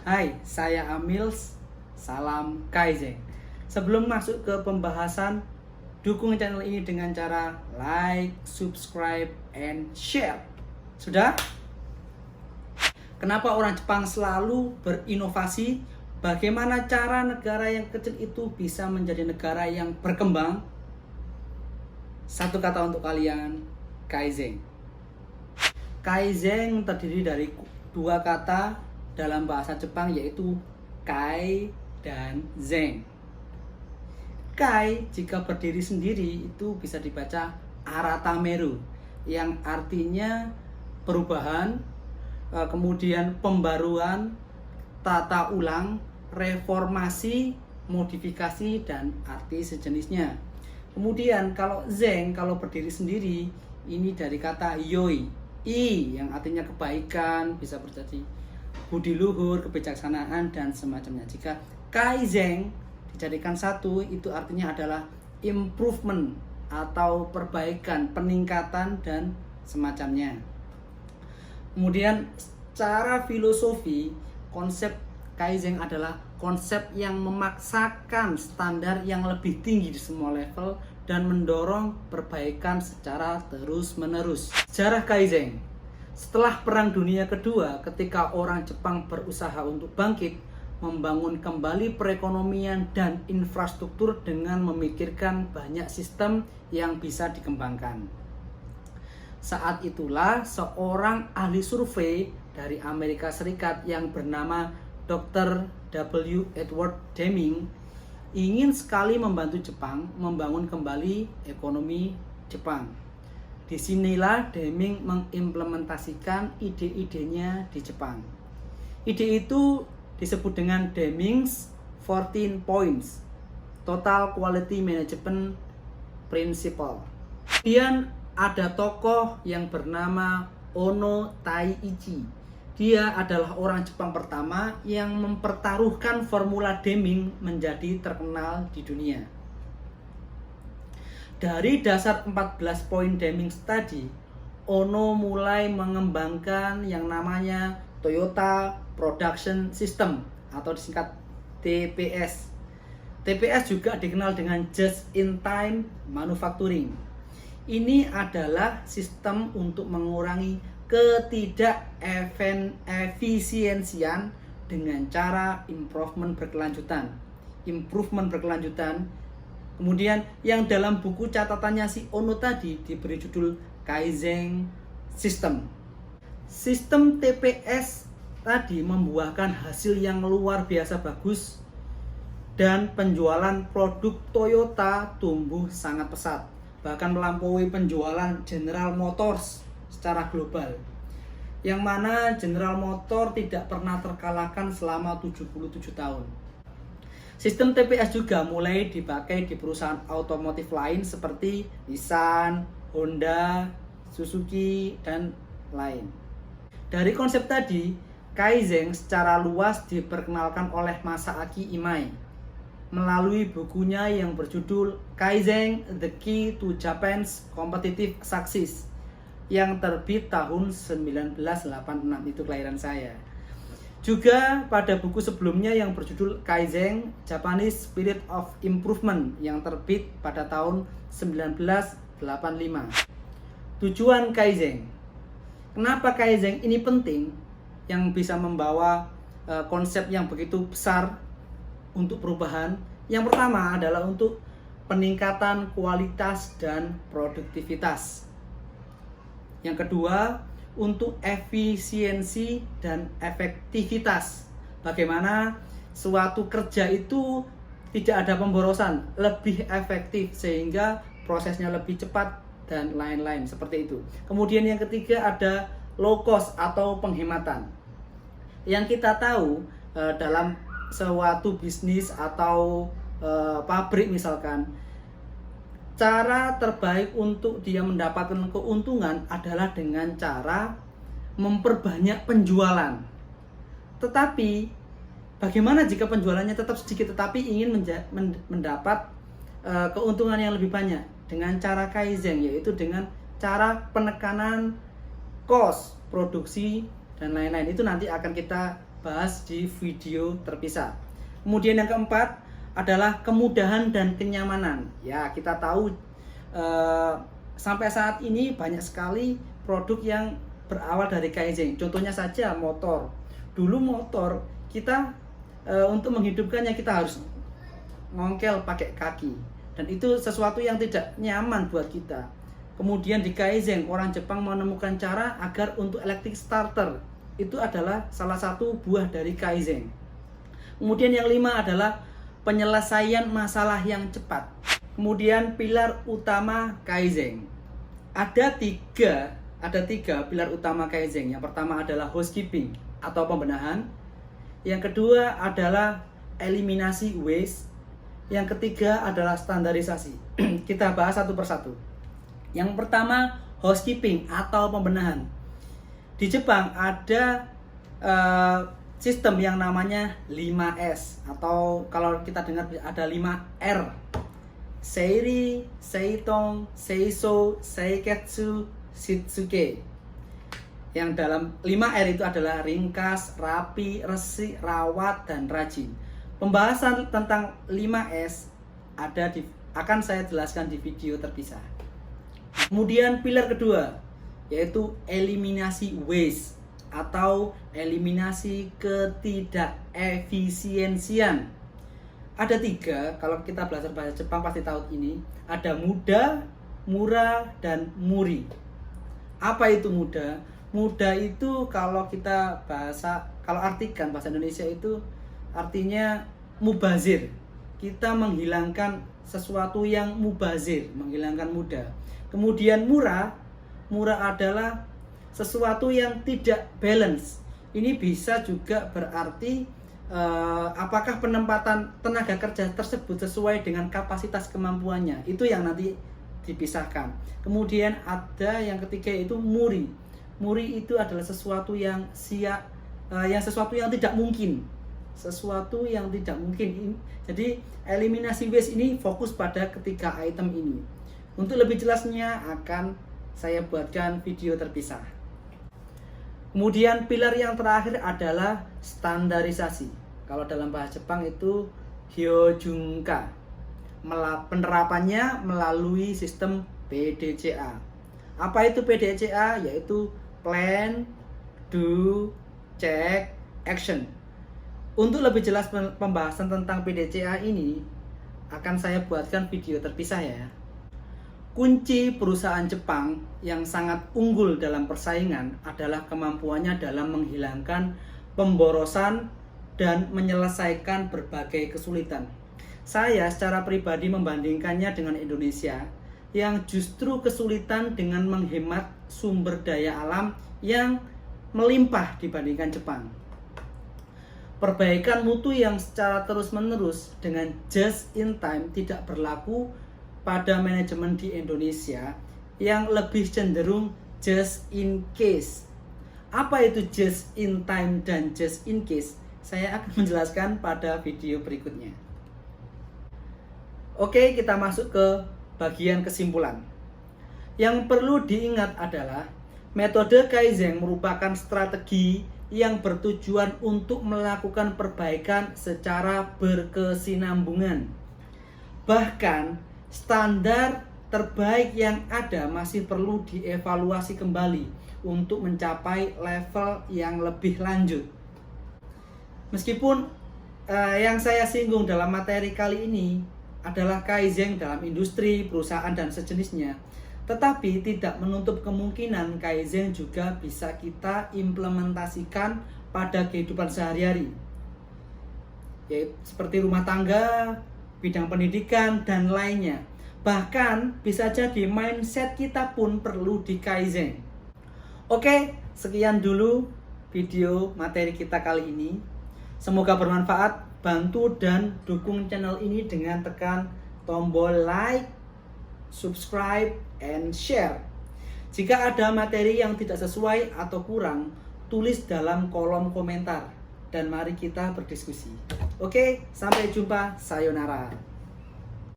Hai, saya Amils. Salam Kaizen. Sebelum masuk ke pembahasan, dukung channel ini dengan cara like, subscribe, and share. Sudah? Kenapa orang Jepang selalu berinovasi? Bagaimana cara negara yang kecil itu bisa menjadi negara yang berkembang? Satu kata untuk kalian, Kaizen. Kaizen terdiri dari dua kata dalam bahasa Jepang, yaitu Kai dan Zen. Kai jika berdiri sendiri itu bisa dibaca Aratameru, yang artinya perubahan, kemudian pembaruan, tata ulang, reformasi, modifikasi, dan arti sejenisnya. Kemudian kalau Zen, kalau berdiri sendiri, ini dari kata Yoi, I yang artinya kebaikan, bisa berarti budi luhur, kebijaksanaan, dan semacamnya. Jika Kaizen dijadikan satu, itu artinya adalah improvement atau perbaikan, peningkatan, dan semacamnya. Kemudian secara filosofi, konsep Kaizen adalah konsep yang memaksakan standar yang lebih tinggi di semua level dan mendorong perbaikan secara terus-menerus. Sejarah Kaizen. Setelah Perang Dunia Kedua, ketika orang Jepang berusaha untuk bangkit, membangun kembali perekonomian dan infrastruktur dengan memikirkan banyak sistem yang bisa dikembangkan. Saat itulah seorang ahli survei dari Amerika Serikat yang bernama Dr. W. Edward Deming ingin sekali membantu Jepang membangun kembali ekonomi Jepang. Disinilah Deming mengimplementasikan ide-idenya di Jepang. Ide itu disebut dengan Deming's 14 Points Total Quality Management Principle. Kemudian ada tokoh yang bernama Ono Taiichi. Dia adalah orang Jepang pertama yang mempertaruhkan formula Deming menjadi terkenal di dunia. Dari dasar 14 poin Deming tadi, Ono mulai mengembangkan yang namanya Toyota Production System atau disingkat TPS. TPS juga dikenal dengan Just in Time Manufacturing. Ini adalah sistem untuk mengurangi ketidakefisiensian dengan cara improvement berkelanjutan. Kemudian yang dalam buku catatannya si Ono tadi diberi judul Kaizen System. Sistem TPS tadi membuahkan hasil yang luar biasa bagus dan penjualan produk Toyota tumbuh sangat pesat, bahkan melampaui penjualan General Motors secara global. Yang mana General Motors tidak pernah terkalahkan selama 77 tahun. Sistem TPS juga mulai dipakai di perusahaan otomotif lain seperti Nissan, Honda, Suzuki, dan lain. Dari konsep tadi, Kaizen secara luas diperkenalkan oleh Masaaki Imai melalui bukunya yang berjudul Kaizen: The Key to Japan's Competitive Success yang terbit tahun 1986, itu kelahiran saya. Juga pada buku sebelumnya yang berjudul Kaizen: Japanese Spirit of Improvement yang terbit pada tahun 1985. Tujuan Kaizen. Kenapa Kaizen ini penting yang bisa membawa konsep yang begitu besar untuk perubahan? Yang pertama adalah untuk peningkatan kualitas dan produktivitas. Yang kedua, untuk efisiensi dan efektivitas. Bagaimana suatu kerja itu tidak ada pemborosan, lebih efektif sehingga prosesnya lebih cepat dan lain-lain seperti itu. Kemudian yang ketiga ada low cost atau penghematan. Yang kita tahu dalam suatu bisnis atau pabrik misalkan, cara terbaik untuk dia mendapatkan keuntungan adalah dengan cara memperbanyak penjualan. Tetapi bagaimana jika penjualannya tetap sedikit tetapi ingin mendapat keuntungan yang lebih banyak? Dengan cara Kaizen, yaitu dengan cara penekanan cost produksi dan lain-lain. Itu nanti akan kita bahas di video terpisah. Kemudian yang keempat adalah kemudahan dan kenyamanan. Ya, kita tahu sampai saat ini banyak sekali produk yang berawal dari Kaizen. Contohnya saja motor. Dulu motor kita untuk menghidupkannya kita harus ngongkel pakai kaki, dan itu sesuatu yang tidak nyaman buat kita. Kemudian di Kaizen orang Jepang menemukan cara agar untuk electric starter itu adalah salah satu buah dari Kaizen. Kemudian yang 5 adalah penyelesaian masalah yang cepat. Kemudian pilar utama Kaizen. Ada tiga pilar utama Kaizen. Yang pertama adalah housekeeping atau pembenahan. Yang kedua adalah eliminasi waste. Yang ketiga adalah standarisasi. Kita bahas satu persatu. Yang pertama, housekeeping atau pembenahan. Di Jepang ada sistem yang namanya 5S, atau kalau kita dengar ada 5R. Seiri, Seiton, Seiso, Seiketsu, Shitsuke. Yang dalam 5R itu adalah ringkas, rapi, resik, rawat, dan rajin. Pembahasan tentang 5S akan saya jelaskan di video terpisah. Kemudian pilar kedua yaitu eliminasi waste atau eliminasi ketidakefisiensian. Ada 3, kalau kita belajar bahasa Jepang pasti tahu ini. Ada muda, murah, dan muri. Apa itu muda? Muda itu kalau artikan bahasa Indonesia itu artinya mubazir. Kita menghilangkan sesuatu yang mubazir, menghilangkan muda. Kemudian murah adalah sesuatu yang tidak balance. Ini bisa juga berarti apakah penempatan tenaga kerja tersebut sesuai dengan kapasitas kemampuannya. Itu yang nanti dipisahkan. Kemudian ada yang ketiga itu muri. Muri itu adalah sesuatu yang sesuatu yang tidak mungkin. Sesuatu yang tidak mungkin. Jadi eliminasi waste ini fokus pada ketiga item ini. Untuk lebih jelasnya akan saya buatkan video terpisah. Kemudian pilar yang terakhir adalah standarisasi. Kalau dalam bahasa Jepang itu hyojunka. Penerapannya melalui sistem PDCA. Apa itu PDCA? Yaitu plan, do, check, action. Untuk lebih jelas pembahasan tentang PDCA ini akan saya buatkan video terpisah ya. Kunci perusahaan Jepang yang sangat unggul dalam persaingan adalah kemampuannya dalam menghilangkan pemborosan dan menyelesaikan berbagai kesulitan. Saya secara pribadi membandingkannya dengan Indonesia yang justru kesulitan dengan menghemat sumber daya alam yang melimpah dibandingkan Jepang. Perbaikan mutu yang secara terus-menerus dengan just in time tidak berlaku pada manajemen di Indonesia yang lebih cenderung just in case. Apa itu just in time dan just in case? Saya akan menjelaskan pada video berikutnya. Oke, kita masuk ke bagian kesimpulan. Yang perlu diingat adalah metode Kaizen merupakan strategi yang bertujuan untuk melakukan perbaikan secara berkesinambungan. Bahkan standar terbaik yang ada masih perlu dievaluasi kembali untuk mencapai level yang lebih lanjut. Meskipun yang saya singgung dalam materi kali ini adalah Kaizen dalam industri, perusahaan, dan sejenisnya, tetapi tidak menutup kemungkinan Kaizen juga bisa kita implementasikan pada kehidupan sehari-hari, yaitu seperti rumah tangga, bidang pendidikan, dan lainnya. Bahkan bisa jadi mindset kita pun perlu di Kaizen. Oke, sekian dulu video materi kita kali ini. Semoga bermanfaat. Bantu dan dukung channel ini dengan tekan tombol like, subscribe, and share. Jika ada materi yang tidak sesuai atau kurang, tulis dalam kolom komentar dan mari kita berdiskusi. Oke, sampai jumpa. Sayonara.